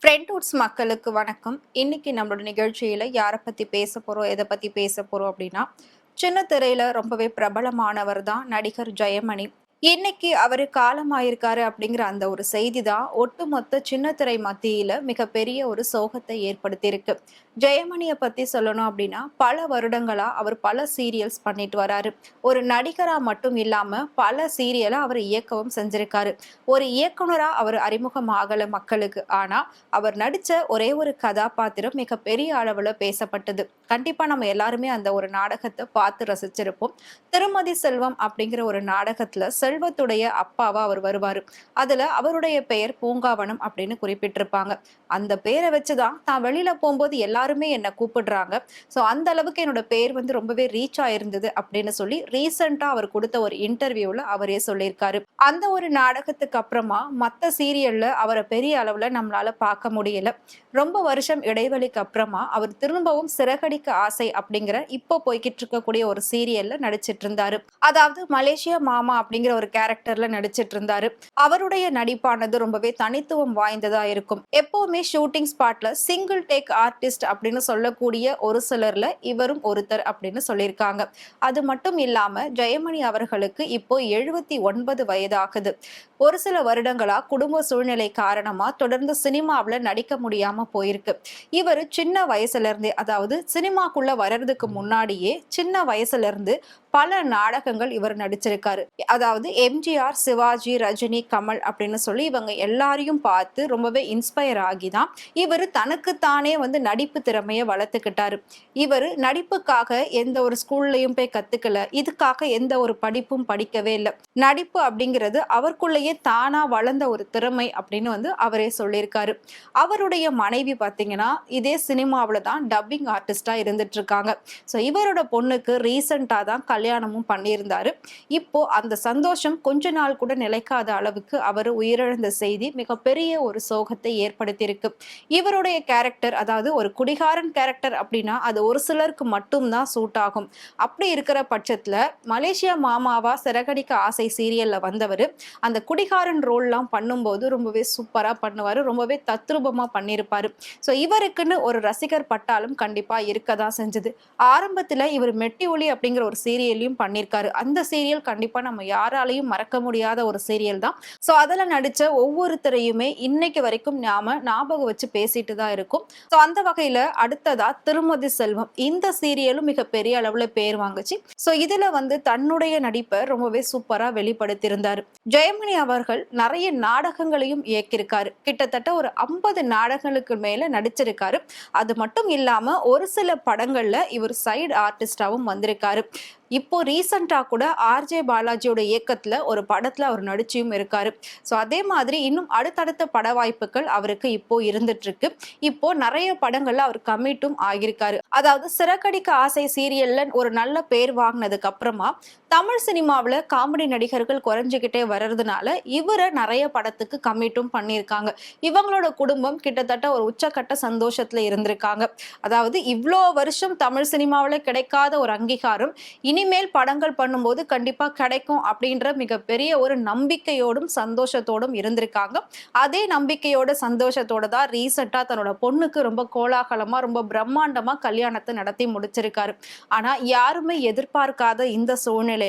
ஃப்ரெண்ட்வுட்ஸ் மக்களுக்கு வணக்கம். இன்னைக்கு நம்மளோட நிகழ்ச்சியில யாரை பத்தி பேச போறோம், எதை பத்தி பேச போறோம் அப்படின்னா, சின்ன திரையில ரொம்பவே பிரபலமானவர் தான் நடிகர் ஜெயமணி. இன்னைக்கு அவரு காலமாயிருக்காரு அப்படிங்கிற அந்த ஒரு செய்தி தான் ஒட்டுமொத்த சின்ன திரை மத்தியில மிகப்பெரிய ஒரு சோகத்தை ஏற்படுத்தியிருக்கு. ஜெயமணிய பத்தி சொல்லணும் அப்படின்னா, பல வருடங்களா அவர் பல சீரியல்ஸ் பண்ணிட்டு வராரு. ஒரு நடிகரா மட்டும் இல்லாம பல சீரியல அவர் இயக்கவும் செஞ்சிருக்காரு. ஒரு இயக்குனரா அவர் அறிமுகம் ஆகல மக்களுக்கு. ஆனா, அவர் நடிச்ச ஒரே ஒரு கதாபாத்திரம் மிகப்பெரிய அளவுல பேசப்பட்டது. கண்டிப்பா நம்ம எல்லாருமே அந்த ஒரு நாடகத்த பார்த்து ரசிச்சிருப்போம். திருமதி செல்வம் அப்படிங்கிற ஒரு நாடகத்துல செல்வத்துடைய அப்பாவா அவர் வருவாரு. அதுல அவருடைய பெயர் பூங்காவனம் அப்படின்னு குறிப்பிட்டிருப்பாங்க. அந்த பேரை வச்சுதான் தான் வெளியில போகும்போது எல்லாருமே என்ன கூப்பிடுறாங்க. சோ அந்த அளவுக்கு என்னோட பேர் வந்து ரொம்பவே ரீச் ஆயிருந்தது அப்படின்னு சொல்லி ரீசெண்டா அவர் கொடுத்த ஒரு இன்டர்வியூல அவரே சொல்லியிருக்காரு. அந்த ஒரு நாடகத்துக்கு அப்புறமா மத்த சீரியல்ல அவரை பெரிய அளவுல நம்மளால பார்க்க முடியல. ரொம்ப வருஷம் இடைவெளிக்கு அப்புறமா அவர் திரும்பவும் சிறகடிக்க ஆசை அப்படிங்கிற இப்போ போய்கிட்டு இருக்கக்கூடிய ஒரு சீரியல்ல நடிச்சிட்டு இருந்தாரு. அதாவது மலேசியா மாமா அப்படிங்கிற ஒரு கேரக்டர்ல நடிச்சிட்டு இருந்தாரு. அவருடைய நடிப்பானது ரொம்பவே தனித்துவம் வாய்ந்ததா இருக்கும். எப்பவுமே ஷூட்டிங் ஸ்பாட்ல சிங்கிள் டேக் ஆர்டிஸ்ட் அப்படின்னு சொல்லக்கூடிய ஒரு சிலர்ல இவரும் ஒருத்தர் அப்படின்னு சொல்லியிருக்காங்க. அது மட்டும் இல்லாம ஜெயமணி அவர்களுக்கு இப்போ 79 வயதாகுது. ஒரு சில வருடங்களா குடும்ப சூழ்நிலை காரணமா தொடர்ந்து சினிமாவுல நடிக்க முடியாம போயிருக்கு. இவர் சின்ன வயசுல இருந்தே, அதாவது சினிமாக்குள்ள வர்றதுக்கு முன்னாடியே சின்ன வயசுல இருந்து பல நாடகங்கள் இவர் நடிச்சிருக்காரு. அதாவது எம்ஜிஆர், சிவாஜி, ரஜினி, கமல் அப்படின்னு சொல்லி இவங்க எல்லாரையும் பார்த்து ரொம்பவே இன்ஸ்பயர் ஆகி தான் இவர் தனக்குத்தானே வந்து நடிப்பு திறமைய வளர்த்துக்கிட்டாரு. இவர் நடிப்புக்காக எந்த ஒரு ஸ்கூல்லயும் போய் கத்துக்கல. இதுக்காக எந்த ஒரு படிப்பும் படிக்கவே இல்லை. நடிப்பு அப்படிங்கிறது அவருக்குள்ளேயே தானா வளர்ந்த ஒரு திறமை அப்படின்னு வந்து அவரே சொல்லியிருக்காரு. அவருடைய மனைவி பாத்தீங்கன்னா இதே சினிமாவில தான் டப்பிங் ஆர்டிஸ்டா இருந்துட்டு இருக்காங்க. ஸோ இவரோட பொண்ணுக்கு ரீசெண்டா தான் கல்யாணமும் பண்ணியிருந்தாரு. இப்போ அந்த சந்தோஷம் கொஞ்ச நாள் கூட நிலைக்காத அளவுக்கு அவர் உயிரிழந்த செய்தி மிகப்பெரிய ஒரு சோகத்தை ஏற்படுத்தியிருக்கு. இவருடைய கேரக்டர், அதாவது ஒரு குடிகாரன் கேரக்டர் அப்படின்னா அது ஒரு சிலருக்கு மட்டும்தான் சூட் ஆகும். அப்படி இருக்கிற பட்சத்துல மலேசியா மாமாவா சிறகடிக்க ஆசை சீரியல்ல வந்தவர் அந்த குடிகாரன் ரோல்லாம் பண்ணும்போது ரொம்பவே சூப்பரா பண்ணுவாரு. ரொம்பவே தத்ரூபமா பண்ணியிருப்பாரு. ஸோ இவருக்குன்னு ஒரு ரசிகர் பட்டாலும் கண்டிப்பா இருக்கதான் செஞ்சது. ஆரம்பத்துல இவர் மெட்டி ஒலி அப்படிங்கிற ஒரு சீரியலையும் பண்ணியிருக்காரு. அந்த சீரியல் கண்டிப்பா நம்ம யாராலையும் மறக்க முடியாத ஒரு சீரியல் தான். ஸோ அதுல நடிச்ச ஒவ்வொருத்தரையுமே இன்னைக்கு வரைக்கும் நாம ஞாபகம் வச்சு பேசிட்டு தான் இருக்கும். ஸோ அந்த வகையில அடுத்ததா திருமதி செல்வம், இந்த சீரியலும் மிக பெரிய அளவுல பேர் வாங்குச்சு. ஸோ இதுல வந்து தன்னுடைய நடிப்பை ரொம்பவே சூப்பரா வெளிப்படுத்தியிருந்தாரு. ஜெயமணி அவர்கள் நிறைய நாடகங்களையும் இயக்கியிருக்காரு. கிட்டத்தட்ட ஒரு 50 நாடகங்களுக்கு மேல நடிச்சிருக்காரு. அது மட்டும் இல்லாம ஒரு சில படங்கள்ல இவர் சைடு ஆர்டிஸ்டாவும் வந்திருக்காரு. இப்போ ரீசெண்டா கூட ஆர்ஜே பாலாஜியோட இயக்கத்துல ஒரு படத்துல அவர் நடிச்சியும் இருக்காரு. ஸோ அதே மாதிரி இன்னும் அடுத்தடுத்த பட வாய்ப்புகள் அவருக்கு இப்போ இருந்துட்டு இருக்கு. இப்போ நிறைய படங்கள்ல அவர் கமிட்டும் ஆகியிருக்காரு. அதாவது சிறகடிக்க ஆசை சீரியல்ல ஒரு நல்ல பேர் வாங்கினதுக்கு அப்புறமா தமிழ் சினிமாவில் காமெடி நடிகர்கள் குறைஞ்சிக்கிட்டே வர்றதுனால இவரை நிறைய படத்துக்கு கமிட்டும் பண்ணியிருக்காங்க. இவங்களோட குடும்பம் கிட்டத்தட்ட ஒரு உச்சக்கட்ட சந்தோஷத்துல இருந்திருக்காங்க. அதாவது இவ்வளோ வருஷம் தமிழ் சினிமாவில் கிடைக்காத ஒரு அங்கீகாரம் இனிமேல் படங்கள் பண்ணும்போது கண்டிப்பா கிடைக்கும் அப்படின்ற மிகப்பெரிய ஒரு நம்பிக்கையோடும் சந்தோஷத்தோடும் இருந்திருக்காங்க. அதே நம்பிக்கையோட சந்தோஷத்தோட தான் ரீசெண்டா தன்னோட பொண்ணுக்கு ரொம்ப கோலாகலமா ரொம்ப பிரம்மாண்டமா கல்யாணத்தை நடத்தி முடிச்சிருக்காரு. ஆனா யாருமே எதிர்பார்க்காத இந்த சூழ்நிலையில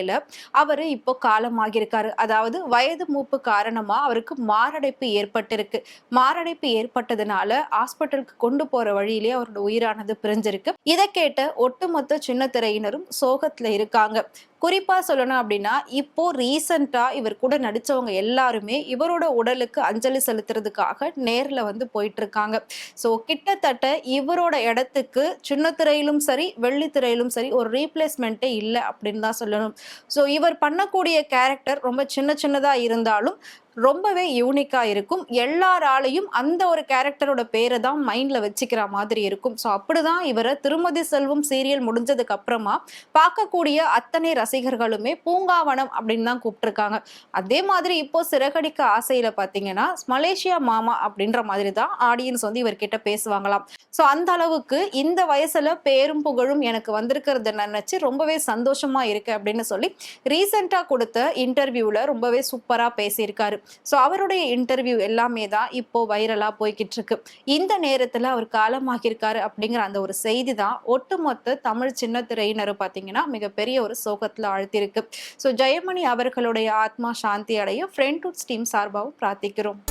அவரு இப்போ காலமாகியிருக்காரு. அதாவது வயது மூப்பு காரணமா அவருக்கு மாரடைப்பு ஏற்பட்டிருக்கு. மாரடைப்பு ஏற்பட்டதுனால ஹாஸ்பிட்டலுக்கு கொண்டு போற வழியிலேயே அவரோட உயிரானது பிரிஞ்சிருக்கு. இதை கேட்ட ஒட்டுமொத்த சின்ன திரையினரும் சோகத்துல இருக்காங்க. குறிப்பா சொல்லணும் அப்படின்னா இப்போ ரீசெண்டா இவர் கூட நடிச்சவங்க எல்லாருமே இவரோட உடலுக்கு அஞ்சலி செலுத்துறதுக்காக நேர்ல வந்து போயிட்டு இருக்காங்க. ஸோ கிட்டத்தட்ட இவரோட இடத்துக்கு சின்ன திரையிலும் சரி வெள்ளி திரையிலும் சரி ஒரு ரீப்ளேஸ்மெண்ட்டே இல்லை அப்படின்னு தான் சொல்லணும். ஸோ இவர் பண்ணக்கூடிய கேரக்டர் ரொம்ப சின்ன சின்னதா இருந்தாலும் ரொம்பவே யூனிக்கா இருக்கும். எல்லாராலையும் அந்த ஒரு கேரக்டரோட பேரை தான் மைண்ட்ல வச்சுக்கிற மாதிரி இருக்கும். ஸோ அப்படிதான் இவரை திருமதி செல்வம் சீரியல் முடிஞ்சதுக்கு அப்புறமா பார்க்கக்கூடிய அத்தனை ரசிகர்களுமே பூங்காவனம் அப்படின்னு தான் கூப்பிட்டுருக்காங்க. அதே மாதிரி இப்போ சிறகடிக்க ஆசையில பாத்தீங்கன்னா மலேசியா மாமா அப்படின்ற மாதிரி தான் ஆடியன்ஸ் வந்து இவர்கிட்ட பேசுவாங்களாம். ஸோ அந்த அளவுக்கு இந்த வயசுல பேரும் புகழும் எனக்கு வந்திருக்கிறத நினைச்சு ரொம்பவே சந்தோஷமா இருக்கு அப்படின்னு சொல்லி ரீசெண்டா கொடுத்த இன்டர்வியூல ரொம்பவே சூப்பரா பேசியிருக்காரு. ஸோ அவருடைய இன்டர்வியூ எல்லாமே தான் இப்போ வைரலா போய்கிட்டு இருக்கு. இந்த நேரத்துல அவர் காலமாகியிருக்காரு அப்படிங்கிற அந்த ஒரு செய்தி தான் ஒட்டுமொத்த தமிழ் சின்ன திரையினரும் பார்த்தீங்கன்னா மிகப்பெரிய ஒரு சோகத்துல ஆழ்த்தியிருக்கு. ஸோ ஜெயமணி அவர்களுடைய ஆத்மா சாந்தி அடைய ஃப்ரெண்ட்வுட்ஸ் டீம் சார்பாகவும் பிரார்த்திக்கிறோம்.